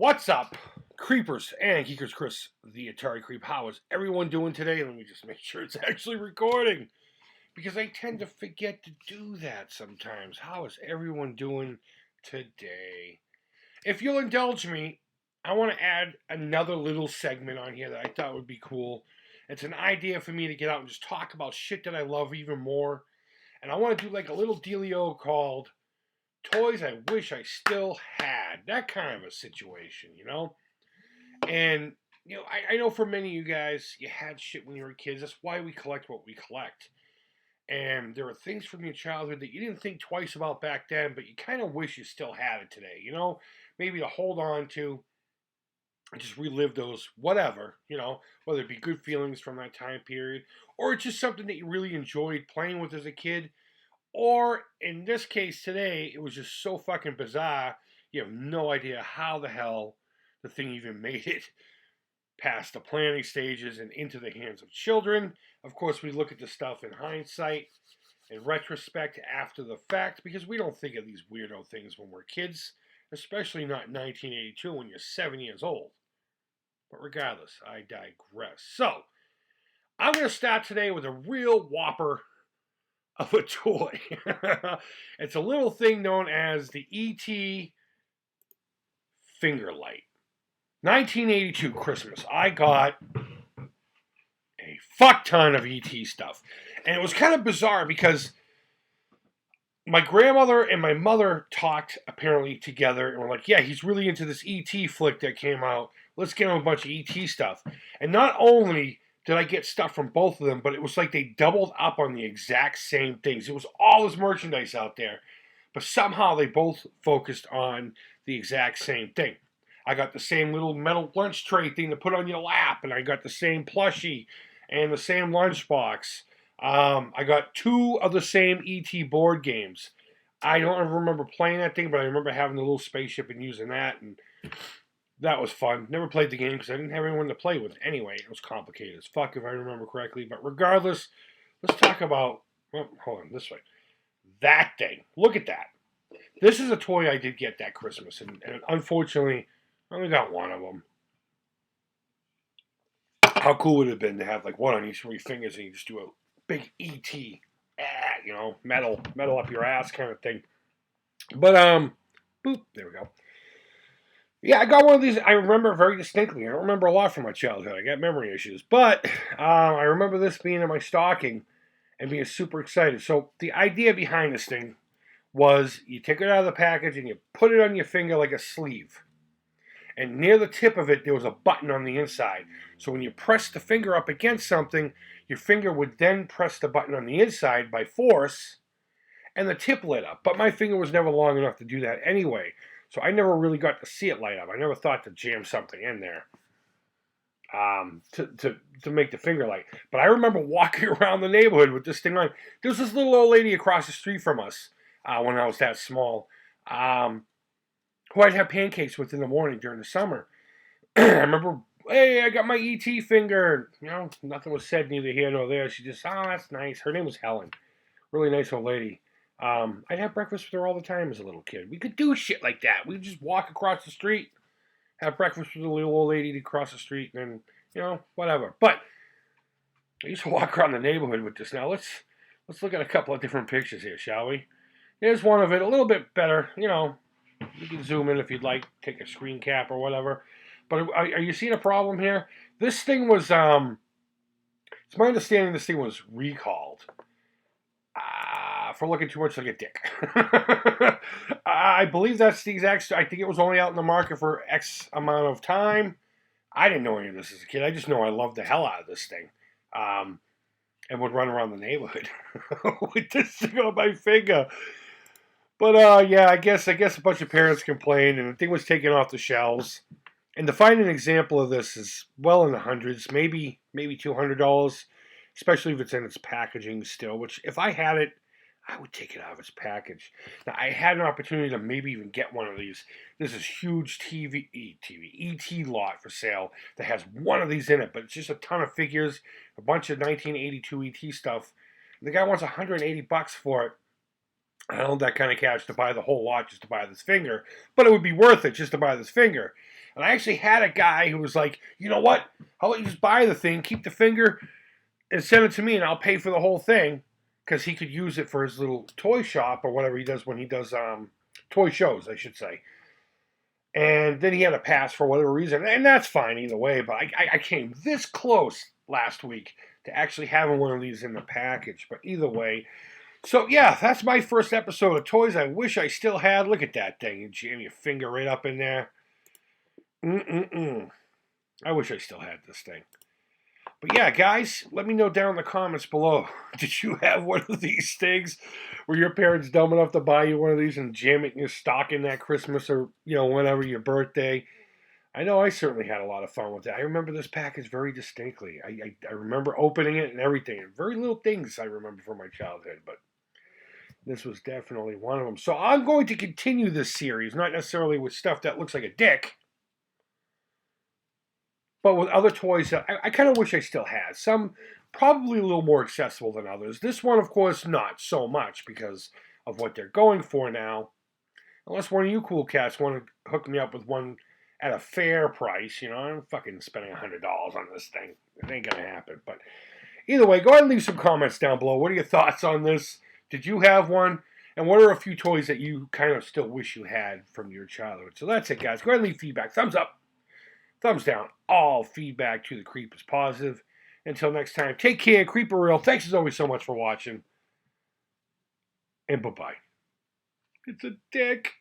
What's up, creepers and geekers? Chris, the Atari Creep. How is everyone doing today? Let me just make sure it's actually recording because I tend to forget to do that sometimes. How is everyone doing today? If you'll indulge me, I want to add another little segment on here that I thought would be cool. It's an idea for me to get out and just talk about shit that I love even more. And I want to do like a little dealio called Toys I Wish I Still Had. That kind of a situation, you know? And, I know for many of you guys, you had shit when you were kids. That's why we collect what we collect. And there are things from your childhood that you didn't think twice about back then, but you kind of wish you still had it today, you know? Maybe to hold on to and just relive those, whatever, whether it be good feelings from that time period, or it's just something that you really enjoyed playing with as a kid, or in this case today, it was just so fucking bizarre, you have no idea how the hell the thing even made it past the planning stages and into the hands of children. Of course, we look at the stuff in hindsight, in retrospect, after the fact, because we don't think of these weirdo things when we're kids, especially not in 1982 when you're 7 years old. But regardless, I digress. So, I'm going to start today with a real whopper of a toy. It's a little thing known as the E.T. finger light. 1982 Christmas, I got a fuck ton of E.T. stuff. And it was kind of bizarre because my grandmother and my mother talked apparently together and were like, yeah, he's really into this E.T. flick that came out. Let's get him a bunch of E.T. stuff. And not only did I get stuff from both of them, but it was like they doubled up on the exact same things. It was all this merchandise out there, but somehow they both focused on the exact same thing. I got the same little metal lunch tray thing to put on your lap, and I got the same plushie and the same lunchbox. I got two of the same E.T. board games. I don't ever remember playing that thing, but I remember having the little spaceship and using that, and that was fun. Never played the game because I didn't have anyone to play with anyway. It was complicated as fuck if I remember correctly. But regardless, let's talk about, well, hold on, this way. That thing. Look at that. This is a toy I did get that Christmas, and unfortunately, I only got one of them. How cool would it have been to have like one on each of your fingers and you just do a big E.T. Metal up your ass kind of thing. But, boop, there we go. Yeah, I got one of these. I remember very distinctly. I don't remember a lot from my childhood. I got memory issues. But I remember this being in my stocking and being super excited. So the idea behind this thing was you take it out of the package and you put it on your finger like a sleeve. And near the tip of it, there was a button on the inside. So when you press the finger up against something, your finger would then press the button on the inside by force, and the tip lit up. But my finger was never long enough to do that anyway. So I never really got to see it light up. I never thought to jam something in there to make the finger light. But I remember walking around the neighborhood with this thing on. There was this little old lady across the street from us when I was that small, who I'd have pancakes with in the morning during the summer. I remember, hey, I got my E.T. finger. Nothing was said neither here nor there. She just, oh, that's nice. Her name was Helen. Really nice old lady. I'd have breakfast with her all the time as a little kid. We could do shit like that. We'd just walk across the street, have breakfast with a little old lady to cross the street, and then, whatever. But I used to walk around the neighborhood with this. Now, let's look at a couple of different pictures here, shall we? Here's one of it, a little bit better. You can zoom in if you'd like, take a screen cap or whatever. But are you seeing a problem here? This thing was, it's my understanding this thing was recalled. For looking too much like a dick. I believe that's the exact. I think it was only out in the market for X amount of time. I didn't know any of this as a kid. I just know I loved the hell out of this thing, and would run around the neighborhood with this thing on my finger. But yeah, I guess a bunch of parents complained, and the thing was taken off the shelves. And to find an example of this is well in the hundreds, maybe $200, especially if it's in its packaging still. Which if I had it, I would take it out of its package. Now, I had an opportunity to maybe even get one of these. There's this huge ET lot for sale that has one of these in it, but it's just a ton of figures, a bunch of 1982 ET stuff. The guy wants $180 for it. I don't have that kind of cash to buy the whole lot just to buy this finger, but it would be worth it just to buy this finger. And I actually had a guy who was like, you know what? I'll let you just buy the thing, keep the finger, and send it to me, and I'll pay for the whole thing, because he could use it for his little toy shop or whatever he does when he does toy shows, I should say. And then he had a pass for whatever reason, and that's fine either way. But I came this close last week to actually having one of these in the package. But either way, so yeah, that's my first episode of toys I wish I still had. Look at that thing. You jam your finger right up in there. I wish I still had this thing. But yeah, guys, let me know down in the comments below. Did you have one of these things? Were your parents dumb enough to buy you one of these and jam it in your stocking that Christmas or, whenever your birthday? I know I certainly had a lot of fun with that. I remember this package very distinctly. I remember opening it and everything. And very little things I remember from my childhood, but this was definitely one of them. So I'm going to continue this series, not necessarily with stuff that looks like a dick, but with other toys that I kind of wish I still had. Some probably a little more accessible than others. This one, of course, not so much because of what they're going for now. Unless one of you cool cats want to hook me up with one at a fair price, I'm fucking spending $100 on this thing. It ain't gonna happen. But either way, go ahead and leave some comments down below. What are your thoughts on this? Did you have one? And what are a few toys that you kind of still wish you had from your childhood? So that's it, guys. Go ahead and leave feedback. Thumbs up. Thumbs down. All feedback to the Creep is positive. Until next time, take care. Creep real. Thanks as always so much for watching. And bye-bye. It's a dick.